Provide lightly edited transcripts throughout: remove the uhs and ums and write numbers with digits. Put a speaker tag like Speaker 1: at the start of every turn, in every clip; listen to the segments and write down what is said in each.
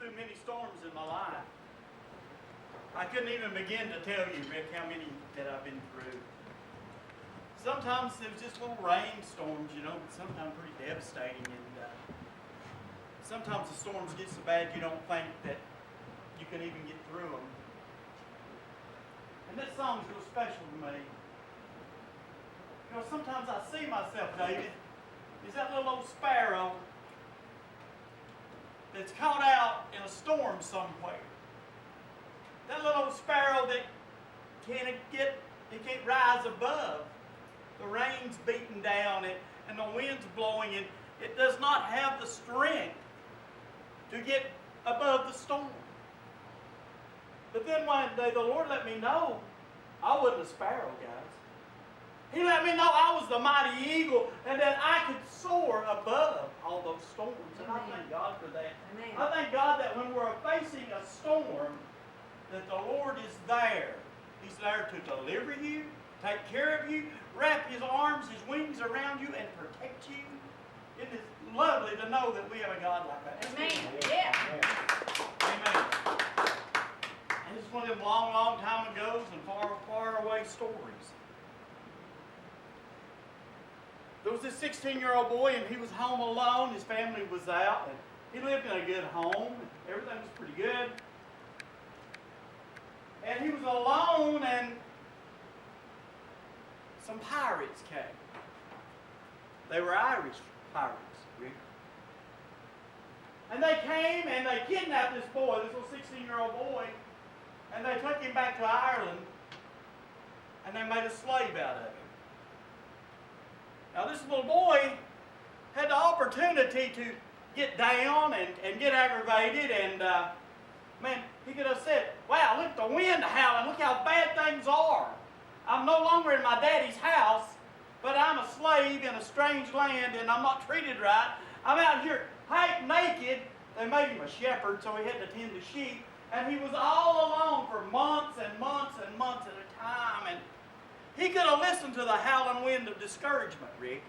Speaker 1: through many storms in my life. I couldn't even begin to tell you, Rick, how many that I've been through. Sometimes it was just little rainstorms, but sometimes pretty devastating. And sometimes the storms get so bad you don't think that you can even get through them. And this song's real special to me. Sometimes I see myself, David, is that little old sparrow that's caught out in a storm somewhere. That little old sparrow that can't rise above. The rain's beating down and the wind's blowing and it does not have the strength to get above the storm. But then one day the Lord let me know I wasn't a sparrow, guys. He let me know I was the mighty eagle and that I could soar above all those storms. And I thank God for that.
Speaker 2: Amen.
Speaker 1: I thank God that when we're facing a storm, that the Lord is there. He's there to deliver you, take care of you, wrap His arms, His wings around you, and protect you. It is lovely to know that we have a God like that.
Speaker 2: Amen. Yeah.
Speaker 1: Amen. And it's one of them long, long time ago and far, far away stories. There was this 16-year-old boy, and he was home alone. His family was out, and he lived in a good home. And everything was pretty good. And he was alone, and some pirates came. They were Irish pirates. And they came, and they kidnapped this boy, this little 16-year-old boy, and they took him back to Ireland, and they made a slave out of him. Now this little boy had the opportunity to get down and get aggravated and man, he could have said, wow, look at the wind howling, look how bad things are. I'm no longer in my daddy's house, but I'm a slave in a strange land and I'm not treated right. I'm out here half naked. They made him a shepherd so he had to tend the sheep and he was all alone for months and months and months at a time. And he could have listened to the howling wind of discouragement, Rick.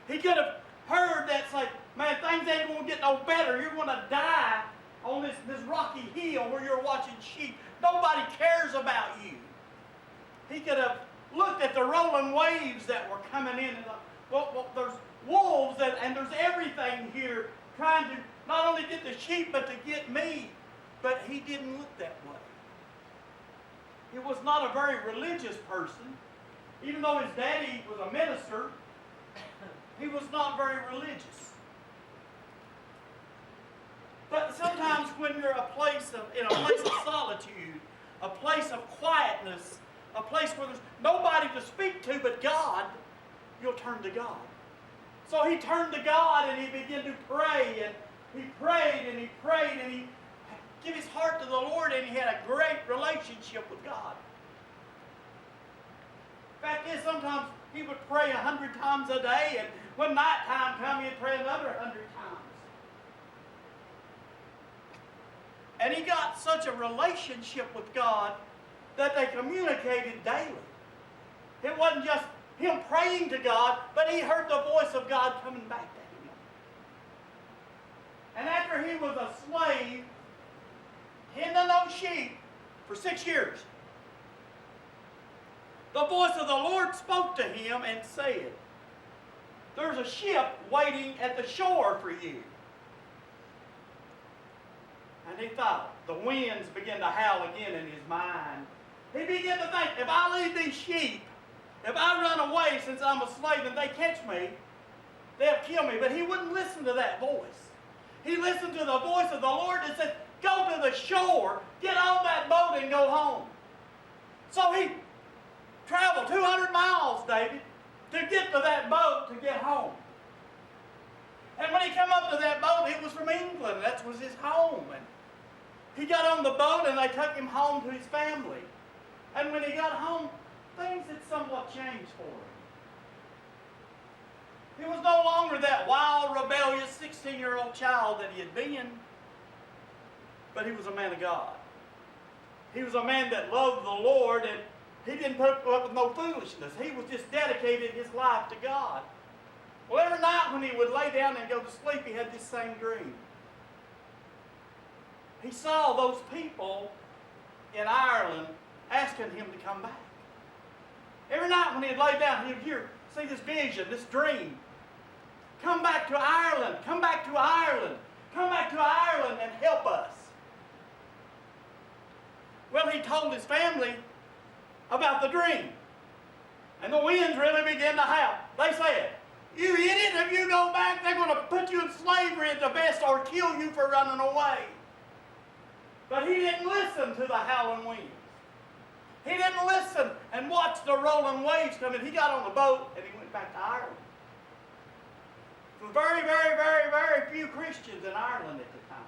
Speaker 1: He could have heard that say, man, things ain't going to get no better. You're going to die on this rocky hill where you're watching sheep. Nobody cares about you. He could have looked at the rolling waves that were coming in. And well, there's wolves and there's everything here trying to not only get the sheep but to get me. But he didn't look that way. He was not a very religious person. Even though his daddy was a minister, he was not very religious. But sometimes when you're in a place of solitude, a place of quietness, a place where there's nobody to speak to but God, you'll turn to God. So he turned to God and he began to pray, and he prayed and he prayed and he gave his heart to the Lord, and he had a great relationship with God. Fact is, sometimes he would pray 100 times a day, and when night time come, he'd pray another 100 times. And he got such a relationship with God that they communicated daily. It wasn't just him praying to God, but he heard the voice of God coming back to him. And after he was a slave, tending those sheep for 6 years, the voice of the Lord spoke to him and said, there's a ship waiting at the shore for you. And he thought, the winds began to howl again in his mind. He began to think, if I leave these sheep, if I run away since I'm a slave and they catch me, they'll kill me. But he wouldn't listen to that voice. He listened to the voice of the Lord that said, go to the shore, get on that boat and go home. So he traveled 200 miles, David, to get to that boat to get home. And when he came up to that boat, it was from England. That was his home. And he got on the boat and they took him home to his family. And when he got home, things had somewhat changed for him. He was no longer that wild, rebellious 16-year-old child that he had been, but he was a man of God. He was a man that loved the Lord, and he didn't put up with no foolishness. He was just dedicated his life to God. Well, every night when he would lay down and go to sleep, he had this same dream. he saw those people in Ireland asking him to come back. Every night when he'd lay down, he'd see this vision, this dream. Come back to Ireland. Come back to Ireland. Come back to Ireland and help us. Well, he told his family about the dream. And the winds really began to howl. They said, "You idiot, if you go back, they're going to put you in slavery at the best or kill you for running away." But he didn't listen to the howling winds. He didn't listen and watch the rolling waves come in. He got on the boat and he went back to Ireland. There were very, very, very, very few Christians in Ireland at the time.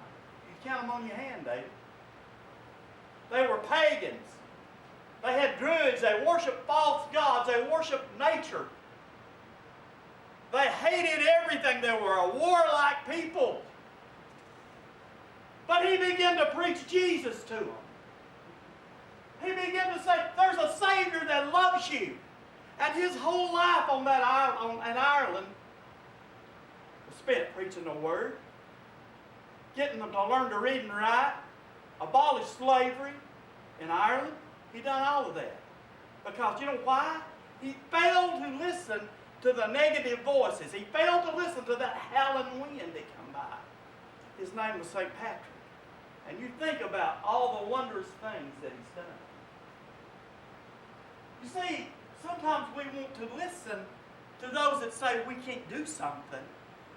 Speaker 1: You count them on your hand, David. They were pagans. They had druids. They worshiped false gods. They worshiped nature. They hated everything. They were a warlike people. But he began to preach Jesus to them. He began to say, there's a Savior that loves you. And his whole life in Ireland was spent preaching the Word, getting them to learn to read and write, abolish slavery in Ireland. He done all of that. Because you know why? He failed to listen to the negative voices. He failed to listen to that howling wind that come by. His name was St. Patrick. And you think about all the wondrous things that he's done. You see, sometimes we want to listen to those that say we can't do something.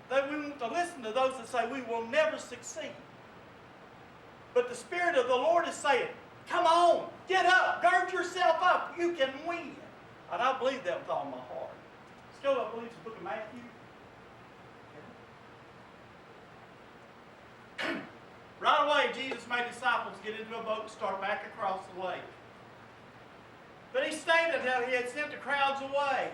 Speaker 1: That we want to listen to those that say we will never succeed. But the Spirit of the Lord is saying, come on, get up, gird yourself up, you can win. And I believe that with all my heart. Let's go to, I believe, the book of Matthew. Okay. Right away, Jesus made disciples get into a boat and start back across the lake. But he stayed until he had sent the crowds away.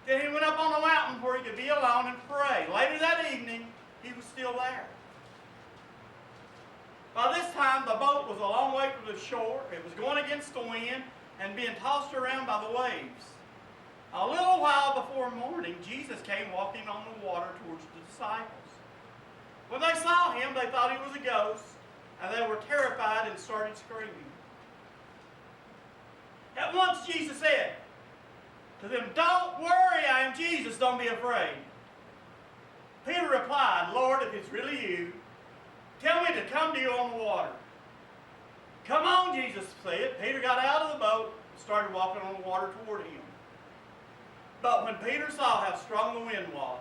Speaker 1: Then he went up on the mountain where he could be alone and pray. Later that evening, he was still there. By this time, the boat was a long way from the shore. It was going against the wind and being tossed around by the waves. A little while before morning, Jesus came walking on the water towards the disciples. When they saw him, they thought he was a ghost, and they were terrified and started screaming. At once Jesus said to them, "Don't worry, I am Jesus, don't be afraid." Peter replied, "Lord, if it's really you, tell me to come to you on the water." "Come on," Jesus said. Peter got out of the boat and started walking on the water toward him. But when Peter saw how strong the wind was,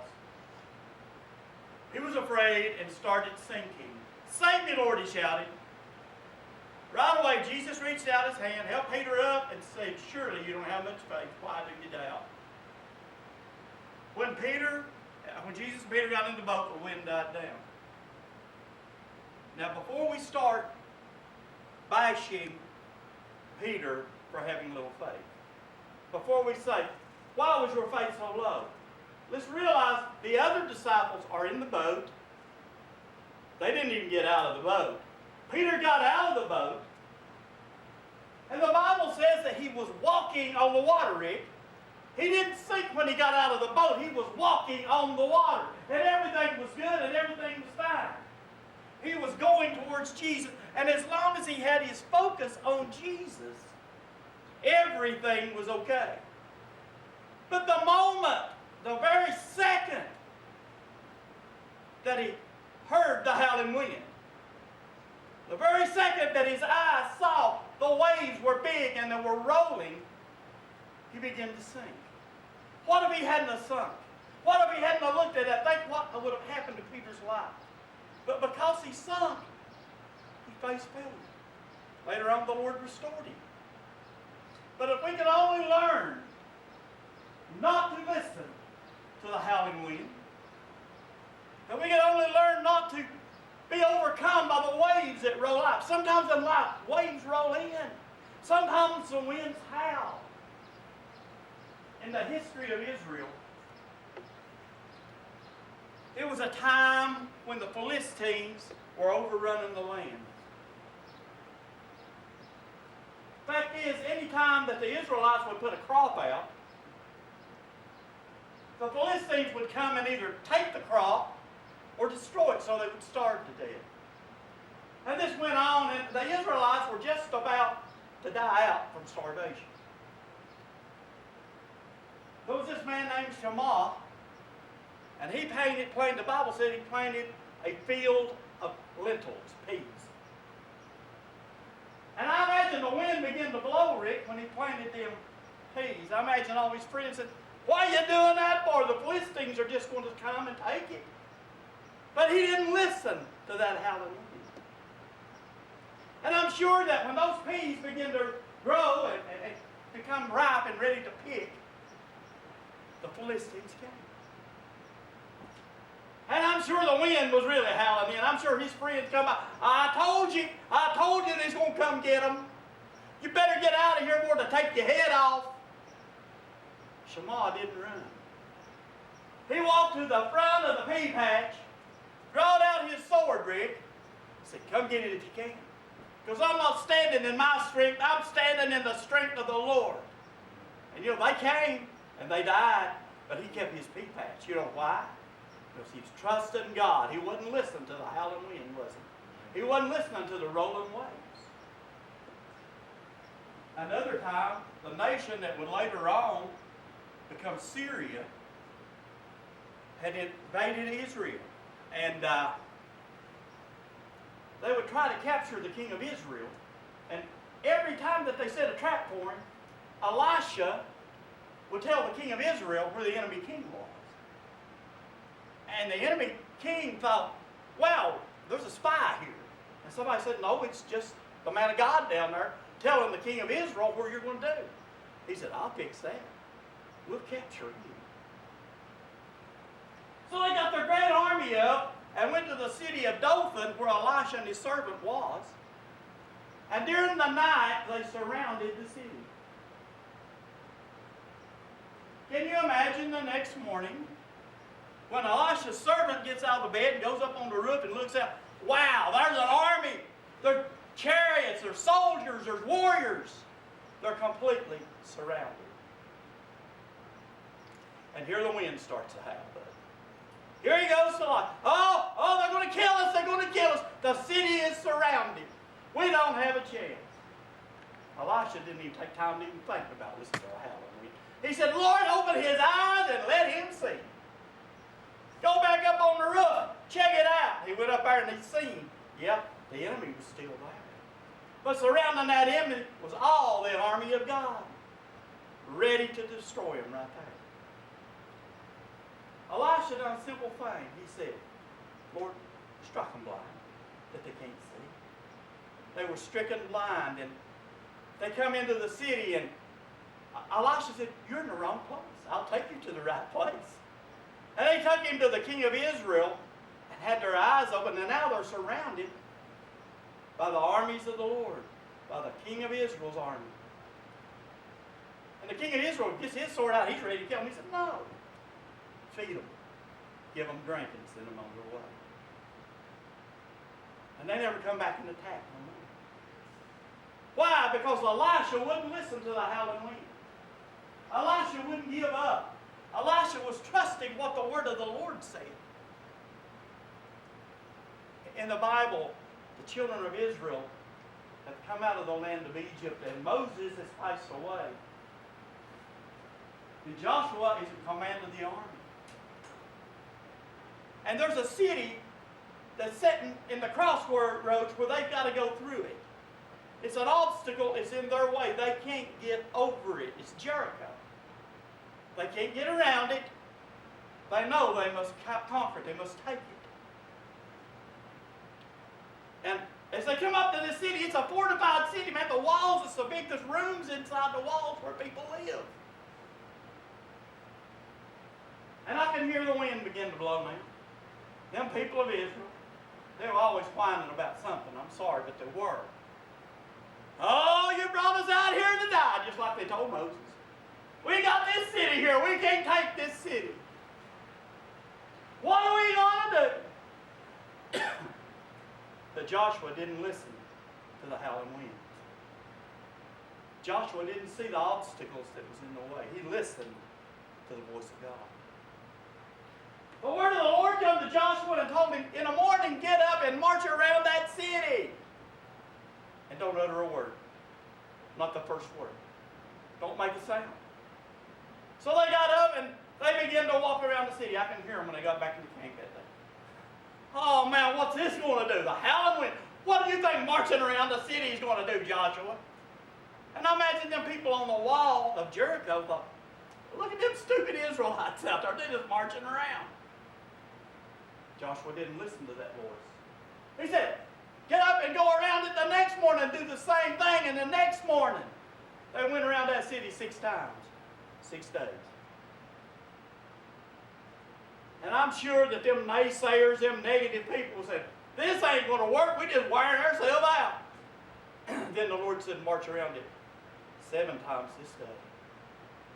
Speaker 1: he was afraid and started sinking. "Save me, Lord," he shouted. Right away, Jesus reached out his hand, helped Peter up, and said, "Surely you don't have much faith. Why do you doubt?" When Jesus and Peter got in the boat, the wind died down. Now, before we start bashing Peter for having little faith, before we say, "Why was your faith so low?" let's realize the other disciples are in the boat. They didn't even get out of the boat. Peter got out of the boat, and the Bible says that he was walking on the water, Rick. He didn't sink when he got out of the boat. He was walking on the water, and everything was good and everything was fine. He was going towards Jesus, and as long as he had his focus on Jesus, everything was okay. But the moment, the very second that he heard the howling wind, the very second that his eyes saw the waves were big and they were rolling, he began to sink. What if he hadn't have sunk? What if he hadn't have looked at that? Think what would have happened to Peter's life. But because he sunk, he faced failure. Later on, the Lord restored him. But if we could only learn not to listen to the howling wind, if we could only learn not to be overcome by the waves that roll out. Sometimes in life, waves roll in. Sometimes the winds howl. In the history of Israel, it was a time when the Philistines were overrunning the land. Fact is, any time that the Israelites would put a crop out, the Philistines would come and either take the crop or destroy it so they would starve to death. And this went on, and the Israelites were just about to die out from starvation. There was this man named Shammah, and he planted, the Bible said he planted a field of lentils, peas. And I imagine the wind began to blow, Rick, when he planted them peas. I imagine all his friends said, "Why are you doing that for? The Philistines are just going to come and take it." But he didn't listen to that howling wind. And I'm sure that when those peas begin to grow and become ripe and ready to pick, the Philistines came. And I'm sure the wind was really howling in. I'm sure his friends come by. I told you he's going to come get them. You better get out of here before to take your head off. Shammah didn't run. He walked to the front of the pea patch, brought out his sword, Rick, and said, "Come get it if you can. Because I'm not standing in my strength, I'm standing in the strength of the Lord." And they came and they died, but he kept his pea patch. You know why? Because he was trusting God. He wouldn't listen to the howling wind, was he? He wasn't listening to the rolling waves. Another time, the nation that would later on become Syria had invaded Israel. And they would try to capture the king of Israel. And every time that they set a trap for him, Elisha would tell the king of Israel where the enemy king was. And the enemy king thought, "Wow, there's a spy here." And somebody said, "No, it's just the man of God down there telling the king of Israel where you're going to do." He said, "I'll fix that. We'll capture you." So they got their great army up and went to the city of Dothan where Elisha and his servant was. And during the night, they surrounded the city. Can you imagine the next morning when Elisha's servant gets out of the bed and goes up on the roof and looks out? Wow, there's an army. They're chariots, there's soldiers, there's warriors. They're completely surrounded. And here the wind starts to howl. Here he goes to Elisha. Oh, they're going to kill us, they're going to kill us. The city is surrounded. We don't have a chance. Elisha didn't even take time to even think about listening to the howling wind. He said, "Lord, open his eyes and let him see. Go back up on the roof. Check it out." He went up there and he seen, yep, the enemy was still there. But surrounding that enemy was all the army of God, ready to destroy him right there. Elisha done a simple thing. He said, "Lord, strike them blind that they can't see." They were stricken blind, and they come into the city, and Elisha said, "You're in the wrong place. I'll take you to the right place." And they took him to the king of Israel and had their eyes open, and now they're surrounded by the armies of the Lord, by the king of Israel's army. And the king of Israel gets his sword out. He's ready to kill him. He said, "No. Feed them. Give them drink and send them on their way." And they never come back and attack no more. Why? Because Elisha wouldn't listen to the howling wind. Elisha wouldn't give up. Elisha was trusting what the word of the Lord said. In the Bible, the children of Israel have come out of the land of Egypt, and Moses has passed away. And Joshua is in command of the army. And there's a city that's sitting in the crossroads where they've got to go through it. It's an obstacle. It's in their way. They can't get over it. It's Jericho. They can't get around it. They know they must conquer it. They must take it. And as they come up to this city, it's a fortified city, man. The walls are so big, there's rooms inside the walls where people live. And I can hear the wind begin to blow now. Them people of Israel, they were always whining about something. I'm sorry, but they were. "Oh, you brought us out here to die," just like they told Moses. "We got this city here. We can't take this city. What are we going to do?" But Joshua didn't listen to the howling winds. Joshua didn't see the obstacles that was in the way. He listened to the voice of God. The word of the Lord came to Joshua and told him, "In the morning, get up and march around that city. don't utter a word. Not the first word. Don't make a sound. So they got up and they began to walk around the city. I can hear them when they got back in the camp that day. Oh man, what's this going to do? The howling wind. What do you think marching around the city is going to do, Joshua? And I imagine them people on the wall of Jericho thought, look at them stupid Israelites out there. They're just marching around. Joshua didn't listen to that voice. He said, get up and go around it the next morning and do the same thing. And the next morning, they went around that city 6 times, 6 days. And I'm sure that them naysayers, them negative people said, this ain't going to work. We just wiring ourselves out. Then the Lord said, march around it 7 times this day.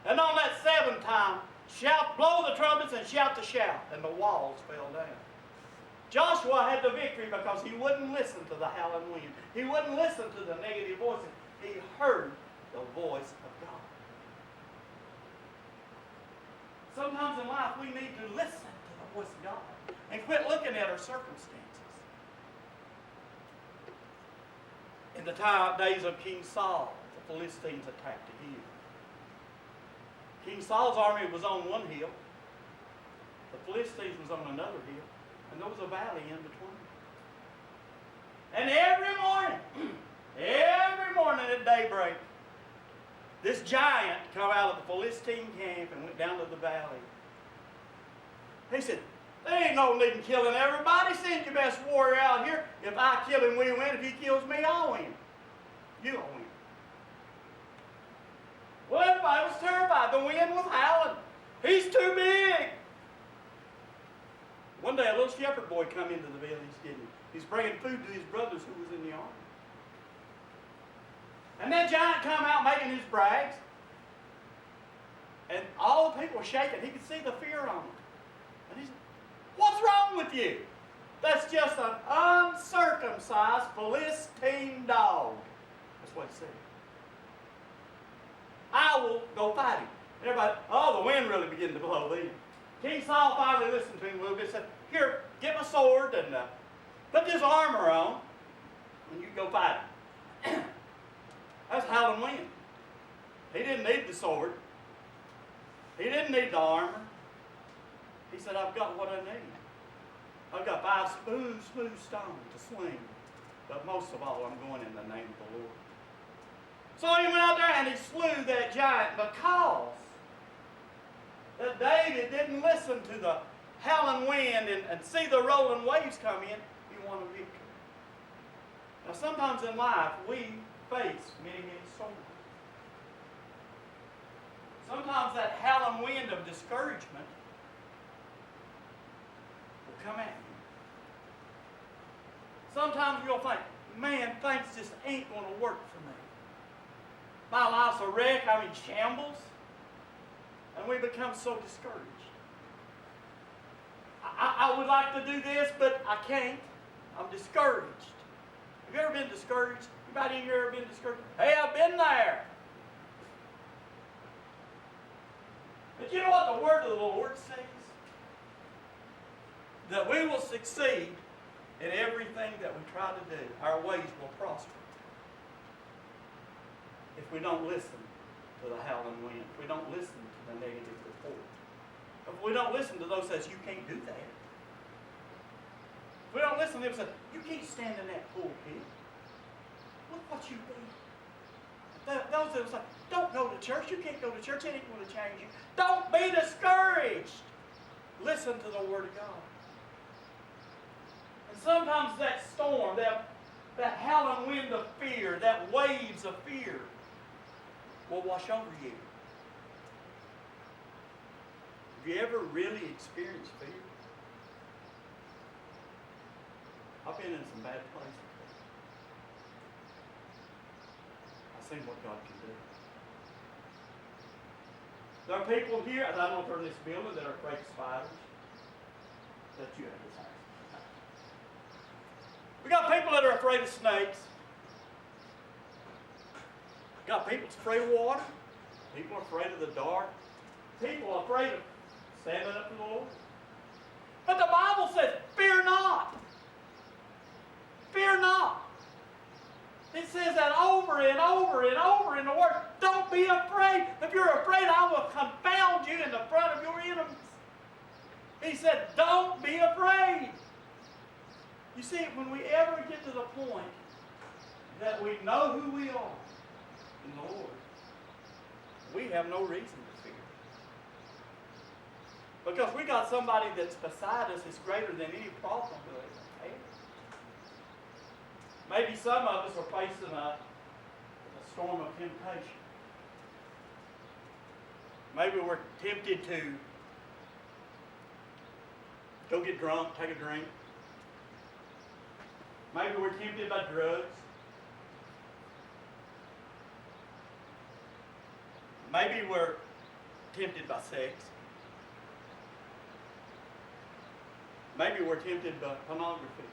Speaker 1: And on that 7th time, shout, blow the trumpets and shout the shout. And the walls fell down. Joshua had the victory because he wouldn't listen to the howling wind. He wouldn't listen to the negative voices. He heard the voice of God. Sometimes in life we need to listen to the voice of God and quit looking at our circumstances. In the days of King Saul, the Philistines attacked a hill. King Saul's army was on one hill. The Philistines was on another hill. And there was a valley in between. And every morning at daybreak, this giant come out of the Philistine camp and went down to the valley. He said, there ain't no need in killing everybody. Send your best warrior out here. If I kill him, we win. If he kills me, I'll win. You'll win. Well, everybody was terrified. The wind was howling. He's too big. One day, a little shepherd boy come into the village, didn't he? He's bringing food to his brothers who was in the army. And that giant come out making his brags. And all the people were shaking. He could see the fear on them. And he said, what's wrong with you? That's just an uncircumcised Philistine dog. That's what he said. I will go fight him. Everybody, oh, the wind really began to blow then. King Saul finally listened to him a little bit and said, here, get my sword and put this armor on and you go fight him. That's howling wind. He didn't need the sword. He didn't need the armor. He said, I've got what I need. I've got 5 smooth stones to sling. But most of all, I'm going in the name of the Lord. So he went out there and he slew that giant because that David didn't listen to the howling wind and see the rolling waves come in. He won a victory. Now sometimes in life we face many storms. Sometimes that howling wind of discouragement will come at you. Sometimes you'll think, man, things just ain't going to work for me. My life's a wreck, I'm in shambles. And we become so discouraged. I would like to do this, but I can't. I'm discouraged. Have you ever been discouraged? Anybody here ever been discouraged? Hey, I've been there. But you know what the word of the Lord says? That we will succeed in everything that we try to do. Our ways will prosper. If we don't listen to the howling wind, if we don't listen to the negative report, if we don't listen to those that says you can't do that, if we don't listen to them that say you can't stand in that pulpit, look what you do. Those that say don't go to church, you can't go to church, it ain't going to change you. Don't be discouraged. Listen to the Word of God. And sometimes that storm, that howling wind of fear, that waves of fear will wash over you. Have you ever really experienced fear? I've been in some bad places. I've seen what God can do. There are people here, I don't know if they're in this building, that are afraid of spiders. That you have this house. We got people that are afraid of snakes. Got people afraid of water. People are afraid of the dark. People are afraid of standing up to the Lord. But the Bible says, fear not. Fear not. It says that over and over and over in the Word. Don't be afraid. If you're afraid, I will confound you in the front of your enemies. He said, don't be afraid. You see, when we ever get to the point that we know who we are in the Lord, we have no reason to fear. Because we got somebody that's beside us is greater than any problem we'll ever have. Maybe some of us are facing a storm of temptation. Maybe we're tempted to go get drunk, take a drink. Maybe we're tempted by drugs. Maybe we're tempted by sex. Maybe we're tempted by pornography.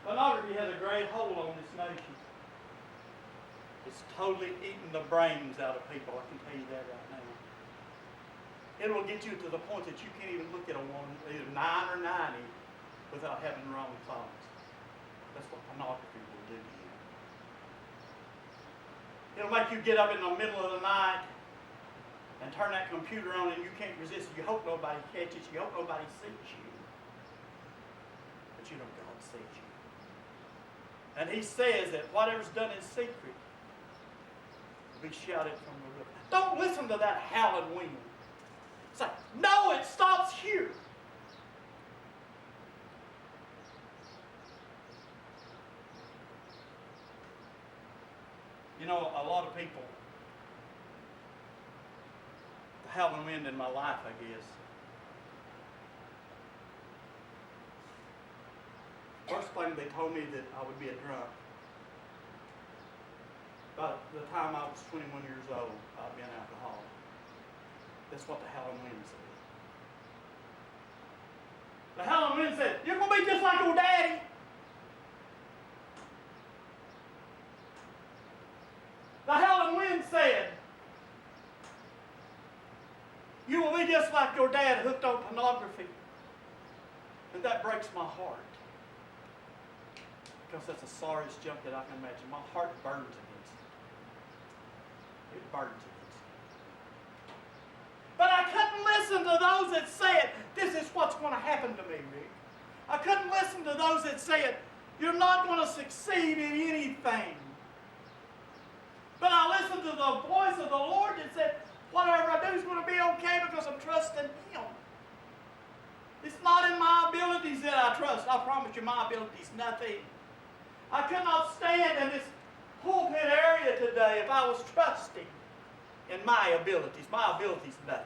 Speaker 1: Pornography has a great hold on this nation. It's totally eating the brains out of people, I can tell you that right now. It will get you to the point that you can't even look at a woman, either 9 or 90, without having the wrong thoughts. That's what pornography will do to you. It'll make you get up in the middle of the night and turn that computer on and you can't resist it. You hope nobody catches you. You hope nobody sees you. But you know God sees you. And He says that whatever's done in secret will be shouted from the roof. Don't listen to that howling wind. Say, no, it stops here. You know, a lot of people, the howling wind in my life, I guess. First thing they told me that I would be a drunk. By the time I was 21 years old, I'd be an alcoholic. That's what the howling wind said. The howling wind said, you're going to be just like your daddy. The howling wind said, you will be just like your dad hooked on pornography. And that breaks my heart. Because that's the sorriest junk that I can imagine. My heart burns against it. It burns against it. But I couldn't listen to those that said, this is what's going to happen to me, Rick. I couldn't listen to those that said, you're not going to succeed in anything. But I listened to the voice of the Lord that said, whatever I do is going to be okay because I'm trusting Him. It's not in my abilities that I trust. I promise you, my ability is nothing. I could not stand in this pulpit area today if I was trusting in my abilities. My abilities nothing.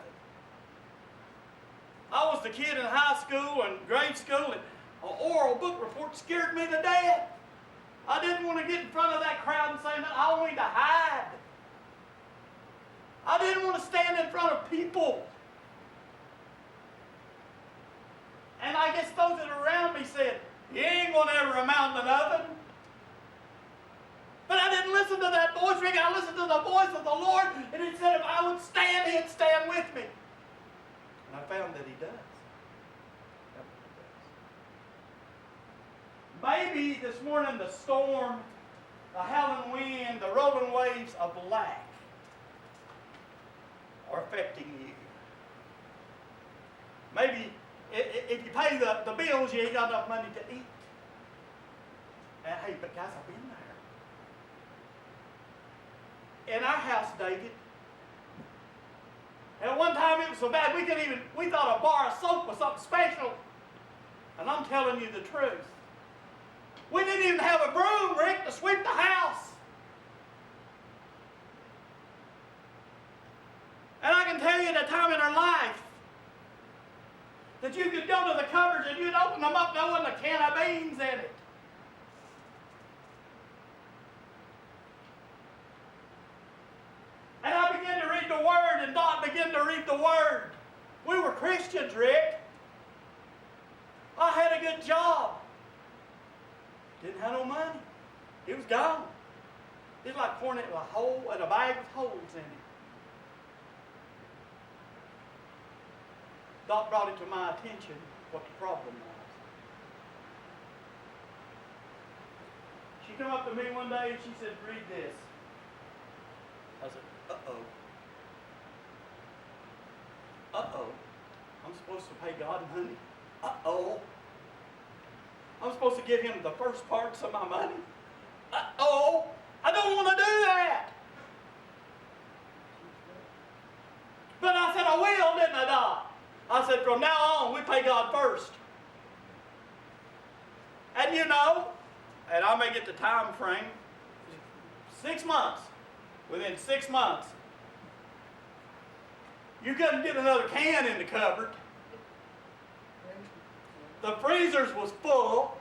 Speaker 1: I was the kid in high school and grade school, and an oral book report scared me to death. I didn't want to get in front of that crowd and say that. I wanted to hide. I didn't want to stand in front of people. And I guess those that are around me said, you ain't going to ever amount to nothing. But I didn't listen to that voice, Rick. I listened to the voice of the Lord, and it said if I would stand, He'd stand with me. And I found that He does. Maybe this morning the storm, the howling wind, the rolling waves of lack are affecting you. Maybe if you pay the bills, you ain't got enough money to eat. And hey, but guys, I've been there. In our house, David, at one time it was so bad we thought a bar of soap was something special. And I'm telling you the truth. We didn't even have a broom, Rick, to sweep the house. And I can tell you the time in our life that you could go to the cupboards and you'd open them up, there wasn't a can of beans in it. And I began to read the Word, and Dot began to read the Word. We were Christians, Rick. I had a good job. Didn't have no money. It was gone. It's like pouring it in a hole and a bag with holes in it. Dot brought it to my attention what the problem was. She come up to me one day and she said, read this. I said, uh-oh. Uh-oh. I'm supposed to pay God money? Uh-oh. I'm supposed to give him the first parts of my money? Uh-oh. I don't want to do that. But I said, I will, didn't I, Doc? I said, from now on, we pay God first. And you know, and I'll make it the time frame, 6 months. Within 6 months, you couldn't get another can in the cupboard. The freezers was full.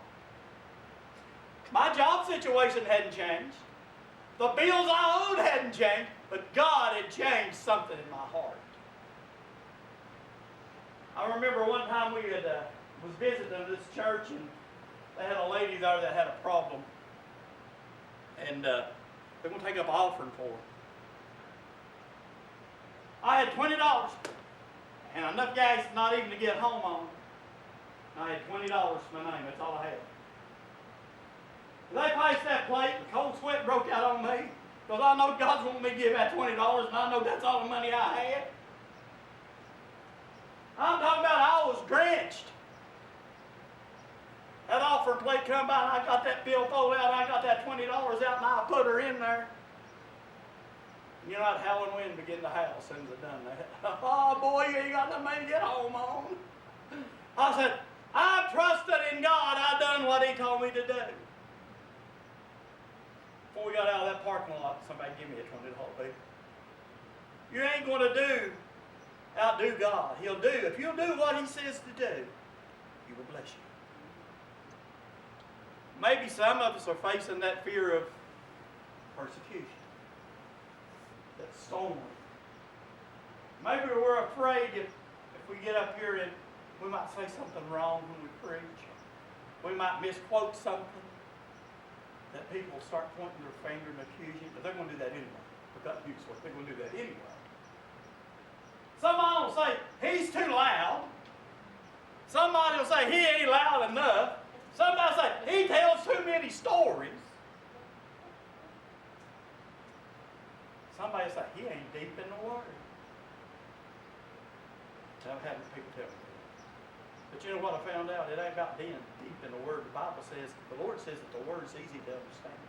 Speaker 1: My job situation hadn't changed. The bills I owed hadn't changed, but God had changed something in my heart. I remember one time we was visiting this church, and they had a lady there that had a problem, and they're going to take up an offering for her. I had $20 and enough gas not even to get home on. I had $20 to my name. That's all I had. They passed that plate, the cold sweat broke out on me, because I know God's wanting me to give that $20, and I know that's all the money I had. I'm talking about I was drenched. That offering plate come by, and I got that bill folded out, and I got that $20 out, and I put her in there. You know, that howling wind began to howl as soon as I done that. Oh boy, you ain't got no money to get home on. I said, I trusted in God. I done what he told me to do. Before we got out of that parking lot, somebody give me a $20 bill. You ain't going to outdo God. He'll do. If you'll do what he says to do, he will bless you. Maybe some of us are facing that fear of persecution. That storm. Maybe we're afraid if we get up here and we might say something wrong when we preach. We might misquote something that people start pointing their finger and accusing, but they're going to do that anyway. They're going to do that anyway. Somebody will say, he's too loud. Somebody will say, he ain't loud enough. Somebody will say, he tells too many stories. Somebody will say, he ain't deep in the Word. I've had people tell me that. But you know what I found out? It ain't about being deep in the Word. The Bible says, the Lord says that the Word is easy to understand.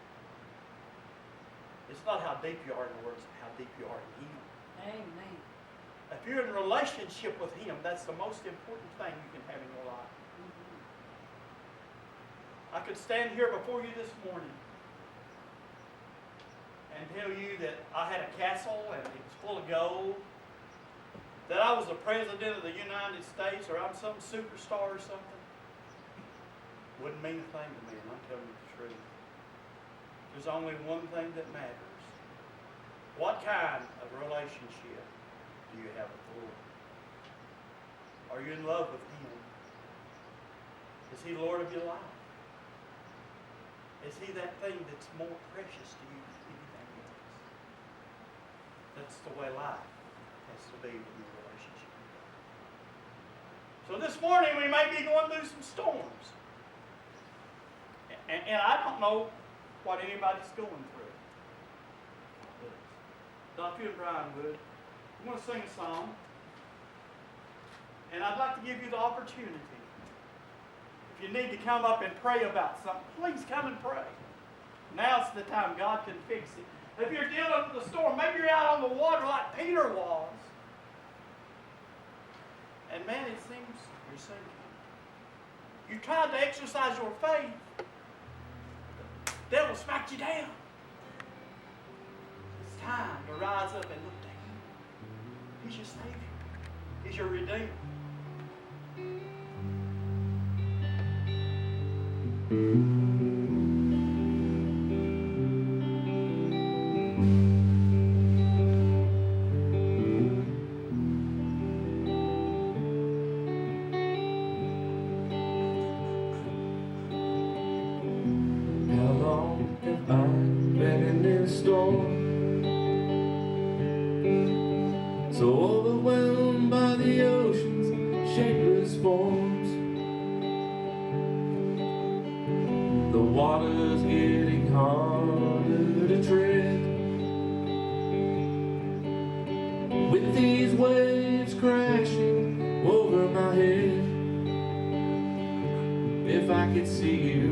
Speaker 1: It's not how deep you are in the Word, it's how deep you are in Him.
Speaker 2: Amen.
Speaker 1: If you're in a relationship with Him, that's the most important thing you can have in your life. I could stand here before you this morning and tell you that I had a castle and it was full of gold, that I was the President of the United States, or I'm some superstar or something. Wouldn't mean a thing to me, and I'm telling you the truth. There's only one thing that matters. What kind of relationship do you have with the Lord? Are you in love with Him? Is He Lord of your life? Is He that thing that's more precious to you than anything else? That's the way life has to be in your relationship with God. So this morning we may be going through some storms. And I don't know what anybody's going through. Dr. and Brian would. I'm going to sing a song. And I'd like to give you the opportunity. If you need to come up and pray about something, please come and pray. Now's the time. God can fix it. If you're dealing with the storm, maybe you're out on the water like Peter was. And man, it seems you're sinking. You tried to exercise your faith. The devil smacked you down. It's time to rise up and look to Him. He's your Savior. He's your Redeemer.
Speaker 3: How long have I been in this storm? So overwhelmed by the ocean's shapeless forms. The water's getting harder to tread. With these waves crashing over my head, if I could see you,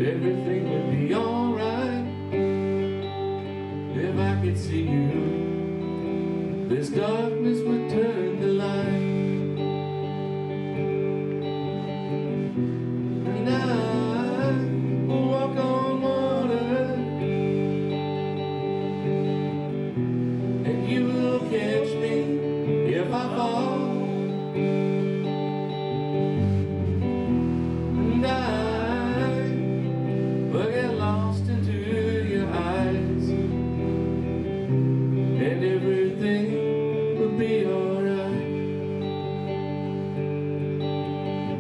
Speaker 3: everything would be alright. If I could see you, this darkness would turn to light. And I will walk on water, and you will catch me if I fall. And I will get lost into your eyes, and everything will be alright.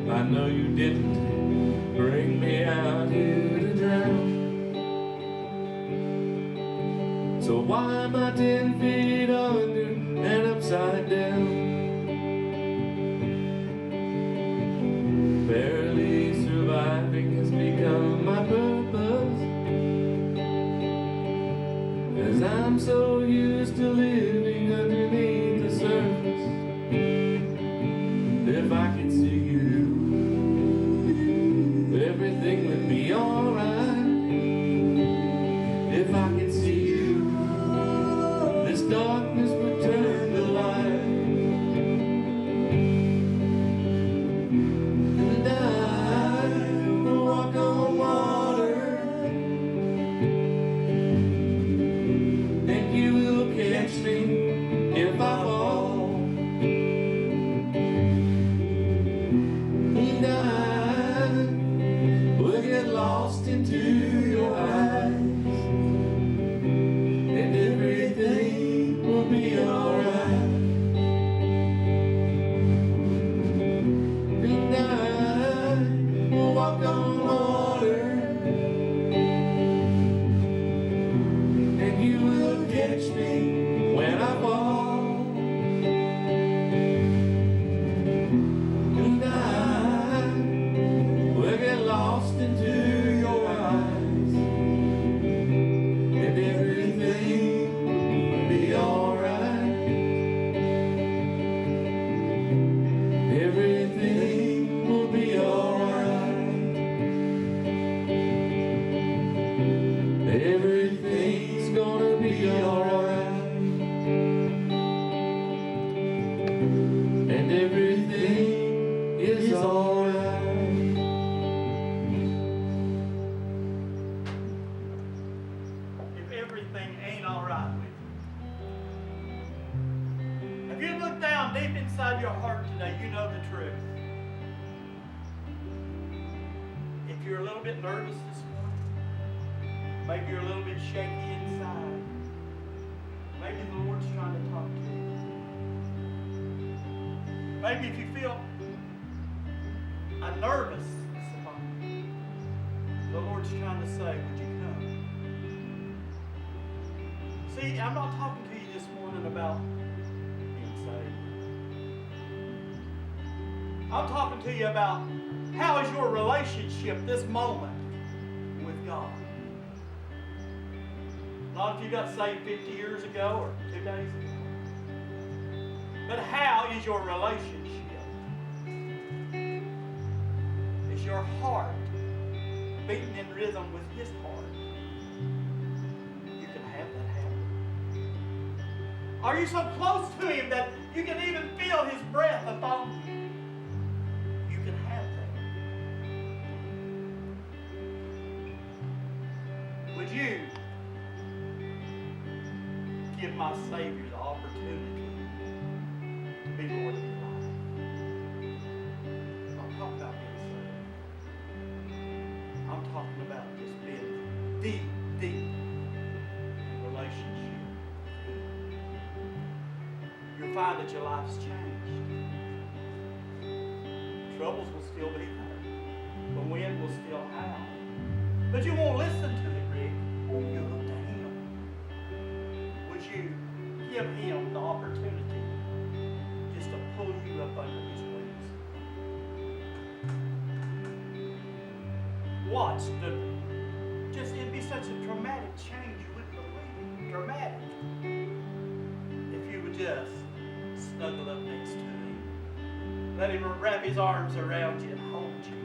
Speaker 3: I know you didn't bring me out here to drown, so why am I 10 feet under and upside down? Barely surviving has become my purpose, 'cause I'm so used to living underneath the surface. If I could see you, everything would be alright. If I could see you, this darkness would turn to light. And I will walk on water, and you will catch me if I fall. And I will get lost into your eyes, and everything will be alright. And I will walk on water, and you will catch me when I fall. And I will get lost into your eyes, and everything will be alright. Everything will be alright. Everything's gonna be alright. And everything is alright.
Speaker 1: If everything ain't all right with you. If you look down deep inside your heart today, you know the truth. If you're a little bit nervous this morning, maybe you're a little bit shaky inside, maybe the Lord's trying to talk to you. Maybe if you feel a nervousness about you, the Lord's trying to say, would you come? See, I'm not talking to you this morning about being saved. I'm talking to you about how is your relationship this moment with God. Not if you got saved 50 years ago or 2 days ago. But how is your relationship? Is your heart beating in rhythm with His heart? You can have that happen. Are you so close to Him that you can even feel His breath upon you? You can have that. Would you give my Savior the opportunity to be Lord of your life? I'm not talking about being saved. I'm talking about just being deep in relationship. You'll find that your life's changed. Troubles will still be there. The wind will still howl. But you won't listen to it, Rick. You look to Him. Would you give Him the opportunity just to pull you up under His wings? Watch the such a dramatic change you wouldn't believe it. Dramatic. If you would just snuggle up next to him. Let him wrap his arms around you and hold you.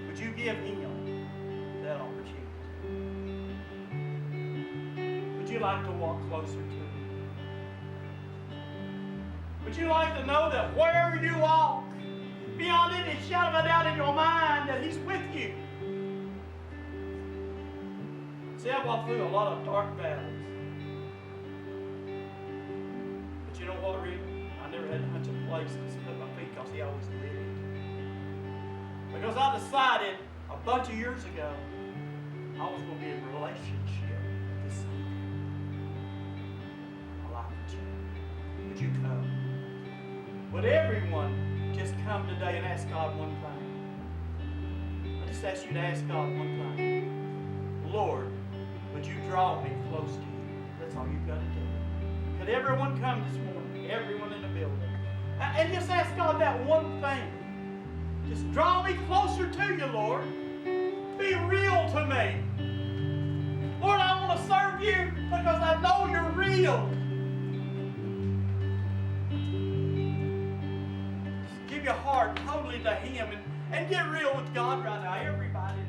Speaker 1: Would you give him that opportunity? Would you like to walk closer to him? Would you like to know that wherever you walk, beyond any shadow of a doubt in your mind, that he's with you? See, I've walked through a lot of dark valleys. But you know what, Rick? I never had a bunch of places to put my feet because he always did it. Because I decided a bunch of years ago I was going to be in a relationship with this Savior. I like you. Would you come? Would everyone just come today and ask God one thing? I just ask you to ask God one thing. Lord, would you draw me close to you? That's all you've got to do. Could everyone come this morning? Everyone in the building. And just ask God that one thing. Just draw me closer to you, Lord. Be real to me. Lord, I want to serve you because I know you're real. Just give your heart totally to him and get real with God right now. Everybody.